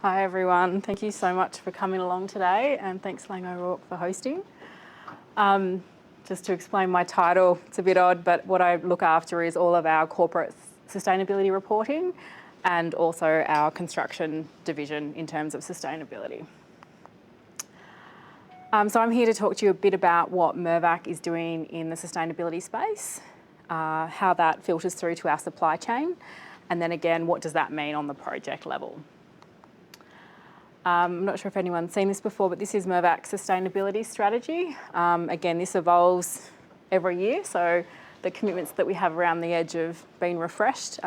Hi everyone, thank you so much for coming along today, and thanks Lang O'Rourke for hosting. Just to explain my title, it's a bit odd, but what I look after is all of our corporate sustainability reporting and also our construction division in terms of sustainability. So I'm here to talk to you a bit about what Mirvac is doing in the sustainability space, how that filters through to our supply chain, and then again, what does that mean on the project level. I'm not sure if anyone's seen this before, but this is Mirvac's sustainability strategy. Again, this evolves every year, so the commitments that we have around the edge have been refreshed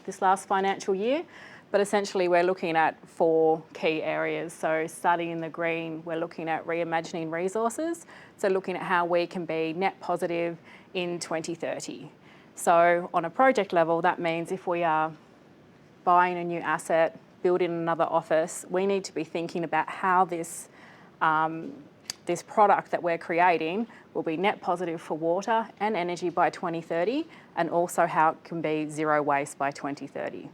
this last financial year. But essentially, we're looking at 4 key areas. So starting in the green, we're looking at reimagining resources. So looking at how we can be net positive in 2030. So on a project level, that means if we are buying a new asset, building another office, we need to be thinking about how this product that we're creating will be net positive for water and energy by 2030, and also how it can be zero waste by 2030.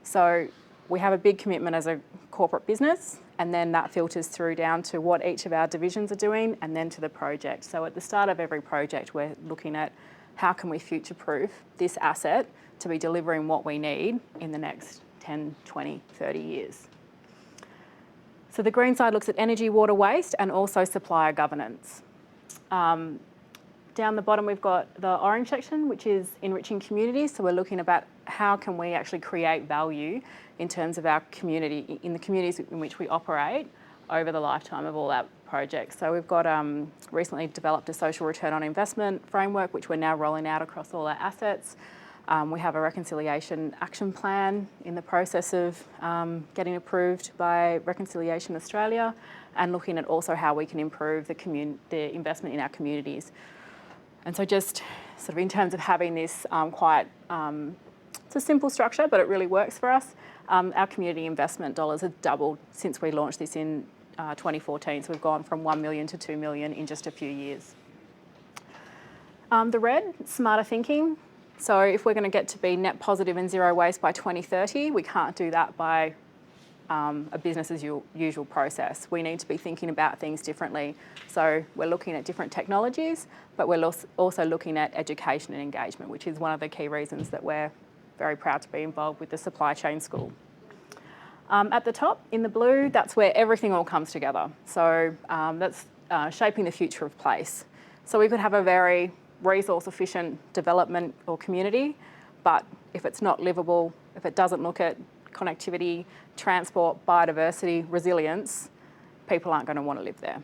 So we have a big commitment as a corporate business, and then that filters through down to what each of our divisions are doing and then to the project. So at the start of every project, we're looking at how can we future-proof this asset to be delivering what we need in the next 10, 20, 30 years. So the green side looks at energy, water, waste, and also supplier governance. Down the bottom, we've got the orange section, which is enriching communities. So we're looking about how can we actually create value in terms of our community, in the communities in which we operate over the lifetime of all our projects. So we've got recently developed a social return on investment framework, which we're now rolling out across all our assets. We have a reconciliation action plan in the process of getting approved by Reconciliation Australia, and looking at also how we can improve the investment in our communities. And so just sort of in terms of having this it's a simple structure, but it really works for us. Our community investment dollars have doubled since we launched this in 2014. So we've gone from 1 million to 2 million in just a few years. The red, smarter thinking. So if we're going to get to be net positive and zero waste by 2030, we can't do that by a business as usual process. We need to be thinking about things differently. So we're looking at different technologies, but we're also looking at education and engagement, which is one of the key reasons that we're very proud to be involved with the Supply Chain School. At the top, in the blue, that's where everything all comes together. So that's shaping the future of place. So we could have a very resource efficient development or community, but if it's not livable, if it doesn't look at connectivity, transport, biodiversity, resilience, people aren't going to want to live there.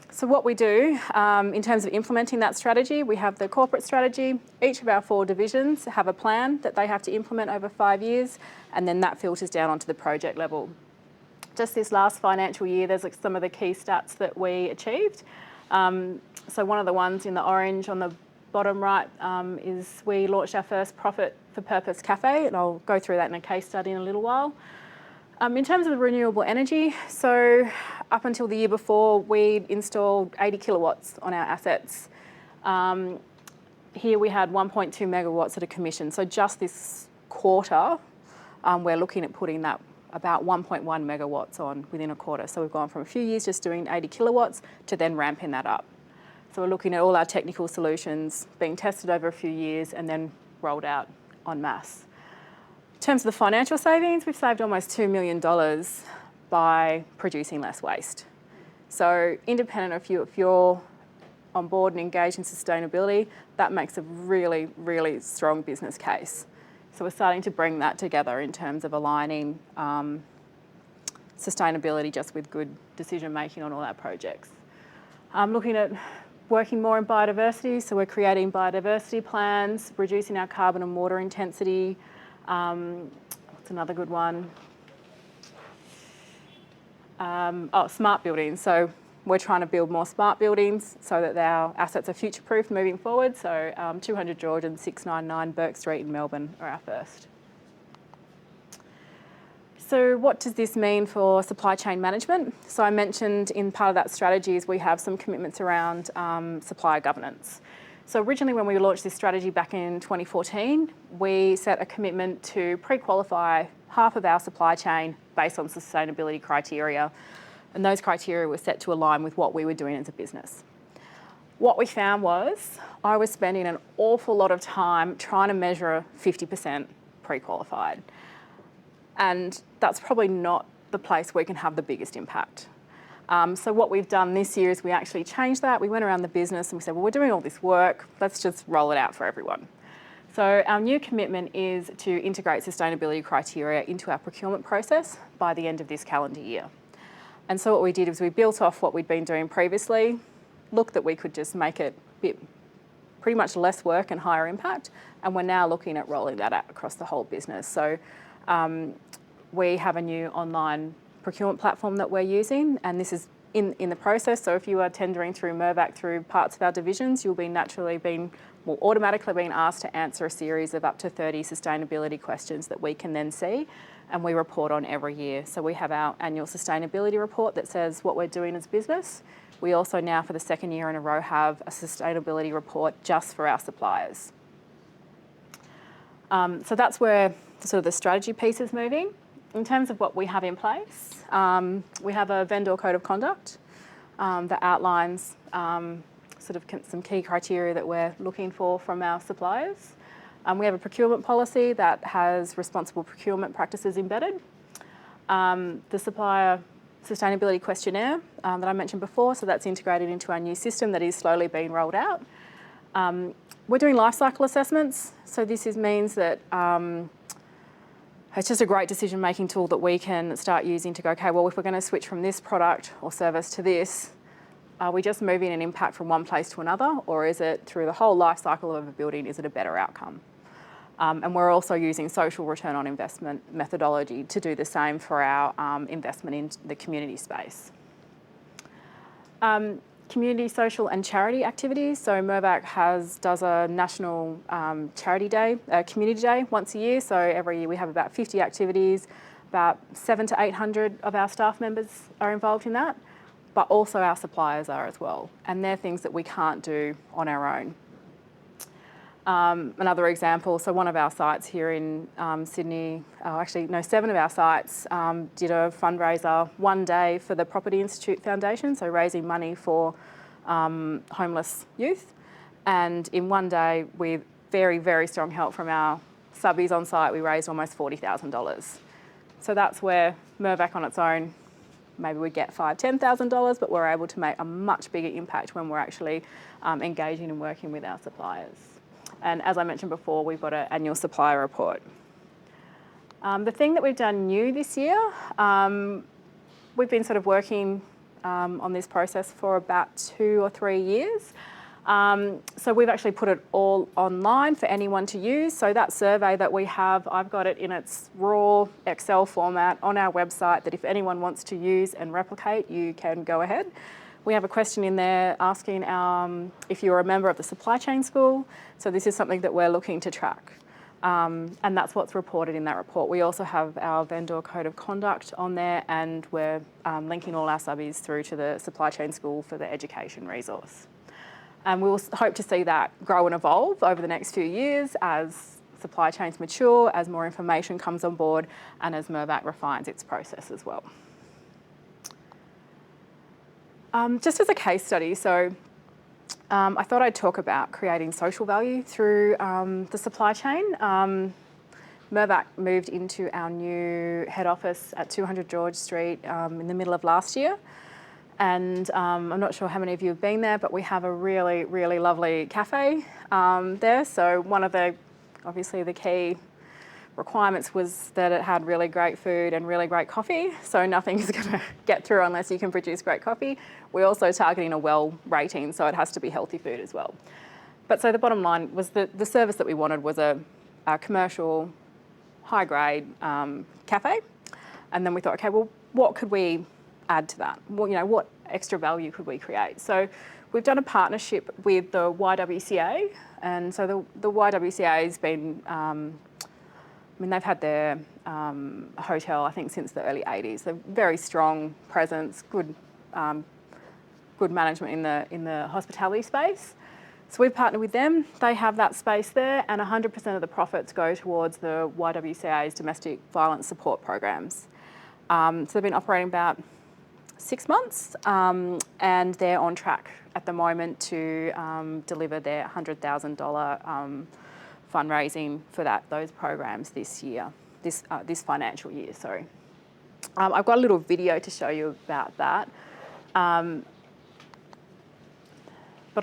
So what we do in terms of implementing that strategy, we have the corporate strategy. Each of our 4 divisions have a plan that they have to implement over 5 years, and then that filters down onto the project level. Just this last financial year, there's some of the key stats that we achieved. So one of the ones in the orange on the bottom right is we launched our first profit for purpose cafe, and I'll go through that in a case study in a little while. In terms of renewable energy, so up until the year before, we installed 80 kilowatts on our assets. Here we had 1.2 megawatts at a commission. So just this quarter, we're looking at putting that about 1.1 megawatts on within a quarter. So we've gone from a few years just doing 80 kilowatts to then ramping that up. So we're looking at all our technical solutions being tested over a few years and then rolled out en masse. In terms of the financial savings, we've saved almost $2 million by producing less waste. So independent of if you're on board and engaged in sustainability, that makes a really, really strong business case. So we're starting to bring that together in terms of aligning sustainability just with good decision making on all our projects. Looking at working more in biodiversity, so we're creating biodiversity plans, reducing our carbon and water intensity. What's another good one? Smart buildings. So we're trying to build more smart buildings so that our assets are future-proof moving forward. So 200 George and 699 Burke Street in Melbourne are our first. So what does this mean for supply chain management? So I mentioned in part of that strategy is we have some commitments around supplier governance. So originally when we launched this strategy back in 2014, we set a commitment to pre-qualify half of our supply chain based on sustainability criteria. And those criteria were set to align with what we were doing as a business. What we found was I was spending an awful lot of time trying to measure 50% pre-qualified. And that's probably not the place we can have the biggest impact. So what we've done this year is we actually changed that. We went around the business and we said, well, we're doing all this work, let's just roll it out for everyone. So our new commitment is to integrate sustainability criteria into our procurement process by the end of this calendar year. And so what we did is we built off what we'd been doing previously, looked that we could just make it pretty much less work and higher impact, and we're now looking at rolling that out across the whole business. So we have a new online procurement platform that we're using, and this is in the process. So if you are tendering through Mirvac through parts of our divisions, you'll be automatically being asked to answer a series of up to 30 sustainability questions that we can then see and we report on every year. So we have our annual sustainability report that says what we're doing as a business. We also now, for the second year in a row, have a sustainability report just for our suppliers. So that's where sort of the strategy piece is moving. In terms of what we have in place, we have a vendor code of conduct that outlines sort of some key criteria that we're looking for from our suppliers. We have a procurement policy that has responsible procurement practices embedded. The supplier sustainability questionnaire that I mentioned before, so that's integrated into our new system that is slowly being rolled out. We're doing life cycle assessments, so this means that it's just a great decision-making tool that we can start using to go, okay, well, if we're going to switch from this product or service to this, are we just moving an impact from one place to another, or is it through the whole life cycle of a building, is it a better outcome? And we're also using social return on investment methodology to do the same for our investment in the community space. Community, social and charity activities. So Mirvac does a national charity day, community day once a year. So every year we have about 50 activities, about 700 to 800 of our staff members are involved in that, but also our suppliers are as well. And they're things that we can't do on our own. Another example, so one of our sites here in Sydney, 7 of our sites did a fundraiser one day for the Property Institute Foundation, so raising money for homeless youth. And in one day, with very, very strong help from our subbies on site, we raised almost $40,000. So that's where Mirvac on its own, maybe we get $5,000, $10,000, but we're able to make a much bigger impact when we're actually engaging and working with our suppliers. And as I mentioned before, we've got an annual supplier report. The thing that we've done new this year, we've been sort of working on this process for about 2 or 3 years. So we've actually put it all online for anyone to use. So that survey that we have, I've got it in its raw Excel format on our website that if anyone wants to use and replicate, you can go ahead. We have a question in there asking if you're a member of the supply chain school. So this is something that we're looking to track. And that's what's reported in that report. We also have our vendor code of conduct on there, and we're linking all our subbies through to the supply chain school for the education resource. And we'll hope to see that grow and evolve over the next few years as supply chains mature, as more information comes on board, and as Mirvac refines its process as well. Just as a case study, so I thought I'd talk about creating social value through the supply chain. Mirvac moved into our new head office at 200 George Street in the middle of last year. And I'm not sure how many of you have been there, but we have a really, really lovely cafe there. So one of obviously the key requirements was that it had really great food and really great coffee. So nothing's going to get through unless you can produce great coffee. We're also targeting a well rating, so it has to be healthy food as well. But so the bottom line was that the service that we wanted was a commercial, high-grade cafe. And then we thought, okay, well, what could we add to that? Well, what extra value could we create? So we've done a partnership with the YWCA. And so the YWCA has been, they've had their hotel, I think, since the early 80s. They're very strong presence, good management in the hospitality space. So we've partnered with them. They have that space there, and 100% of the profits go towards the YWCA's domestic violence support programs. So they've been operating about 6 months, and they're on track at the moment to deliver their $100,000 fundraising for those programs this year, this financial year. Sorry. I've got a little video to show you about that. But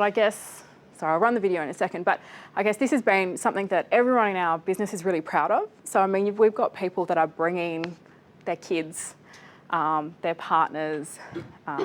I guess, sorry, I'll run the video in a second, but I guess this has been something that everyone in our business is really proud of. So, I mean, we've got people that are bringing their kids, their partners,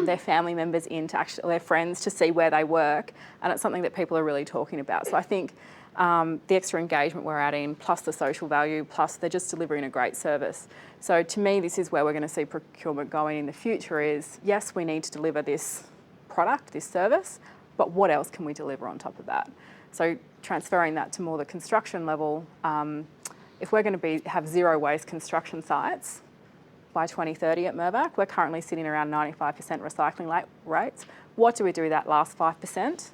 their family members in to actually, their friends to see where they work, and it's something that people are really talking about. So I think the extra engagement we're adding, plus the social value, plus they're just delivering a great service. So to me, this is where we're going to see procurement going in the future is, yes, we need to deliver this product, this service, but what else can we deliver on top of that? So transferring that to more the construction level, if we're going to have zero waste construction sites by 2030 at Mirvac, we're currently sitting around 95% recycling rates. What do we do with that last 5%?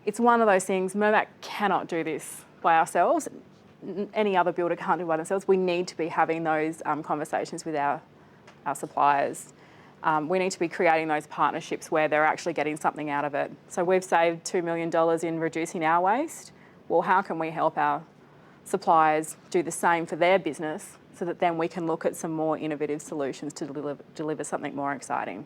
It's one of those things, Mirvac cannot do this by ourselves. Any other builder can't do it by themselves. We need to be having those conversations with our suppliers. We need to be creating those partnerships where they're actually getting something out of it. So we've saved $2 million in reducing our waste. Well, how can we help our suppliers do the same for their business so that then we can look at some more innovative solutions to deliver something more exciting?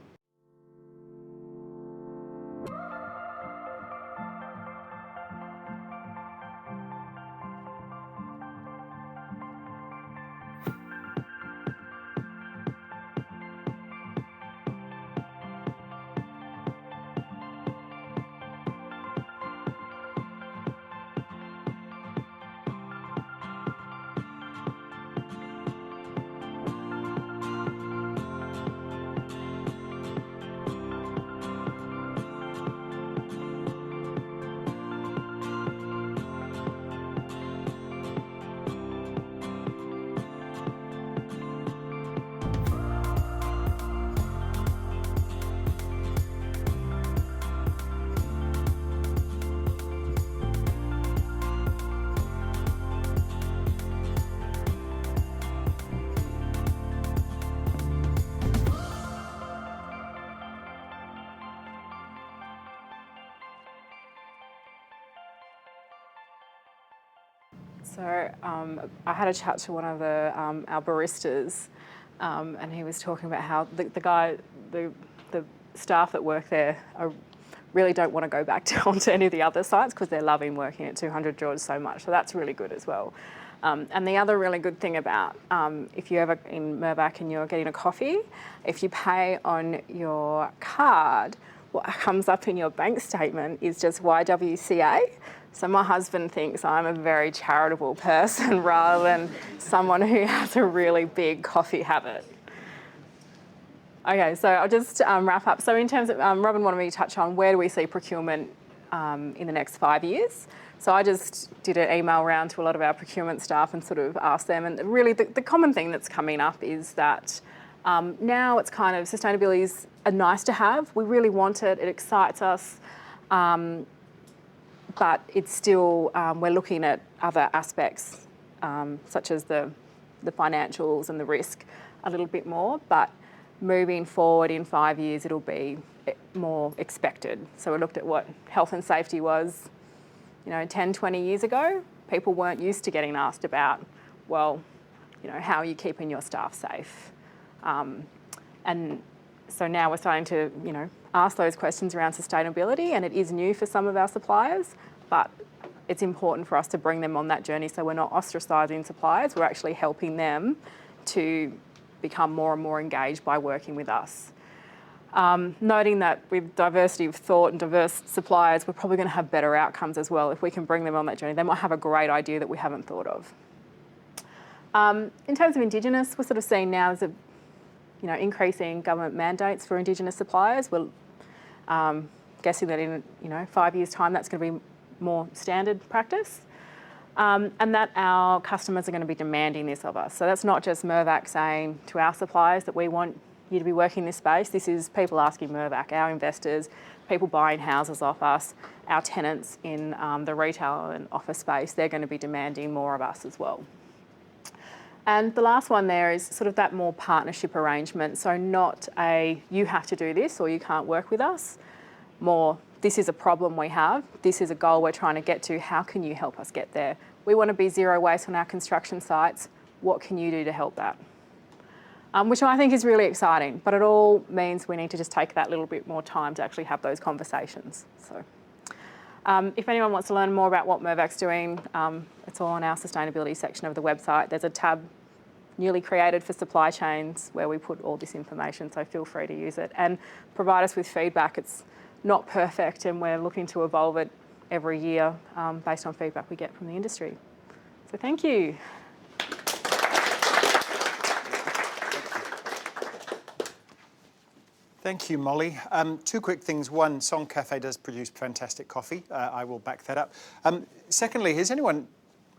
So I had a chat to one of our baristas, and he was talking about how the staff that work there really don't want to go back onto any of the other sites because they're loving working at 200 George so much. So that's really good as well. And the other really good thing about if you're ever in Mirvac and you're getting a coffee, if you pay on your card, what comes up in your bank statement is just YWCA. So my husband thinks I'm a very charitable person rather than someone who has a really big coffee habit. Okay, so I'll just wrap up. So in terms of, Robin wanted me to touch on where do we see procurement in the next 5 years. So I just did an email round to a lot of our procurement staff and sort of asked them, and really the common thing that's coming up is that now it's kind of sustainability is a nice to have. We really want it, it excites us. But it's still, we're looking at other aspects, such as the financials and the risk a little bit more, but moving forward in 5 years, it'll be more expected. So we looked at what health and safety was, 10, 20 years ago. People weren't used to getting asked about, well, how are you keeping your staff safe? And so now we're starting to, ask those questions around sustainability, and it is new for some of our suppliers, but it's important for us to bring them on that journey so we're not ostracising suppliers, we're actually helping them to become more and more engaged by working with us. Noting that with diversity of thought and diverse suppliers, we're probably going to have better outcomes as well if we can bring them on that journey. They might have a great idea that we haven't thought of. In terms of Indigenous, we're sort of seeing now as increasing government mandates for Indigenous suppliers. We're guessing that in 5 years' time that's going to be more standard practice, and that our customers are going to be demanding this of us. So that's not just Mirvac saying to our suppliers that we want you to be working in this space. This is people asking Mirvac, our investors, people buying houses off us, our tenants in the retail and office space, they're going to be demanding more of us as well. And the last one there is sort of that more partnership arrangement. So not a, you have to do this or you can't work with us. More, this is a problem we have. This is a goal we're trying to get to. How can you help us get there? We want to be zero waste on our construction sites. What can you do to help that? Which I think is really exciting, but it all means we need to just take that little bit more time to actually have those conversations. So if anyone wants to learn more about what Mirvac's doing, it's all on our sustainability section of the website. There's a tab newly created for supply chains where we put all this information, so feel free to use it and provide us with feedback. It's not perfect and we're looking to evolve it every year based on feedback we get from the industry. So thank you. Thank you, Molly. Two quick things. One, Song Cafe does produce fantastic coffee. I will back that up. Secondly, has anyone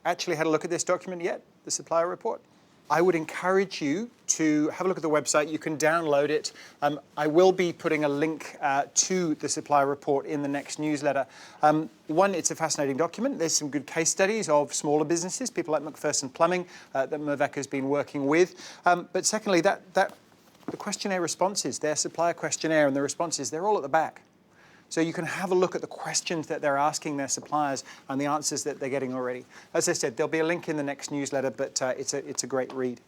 actually had a look at this document yet, the supplier report? I would encourage you to have a look at the website. You can download it. I will be putting a link to the supplier report in the next newsletter. One, it's a fascinating document. There's some good case studies of smaller businesses, people like McPherson Plumbing that Mirvac has been working with. But secondly, the questionnaire responses, their supplier questionnaire and the responses, they're all at the back. So you can have a look at the questions that they're asking their suppliers and the answers that they're getting already. As I said, there'll be a link in the next newsletter, but it's a great read.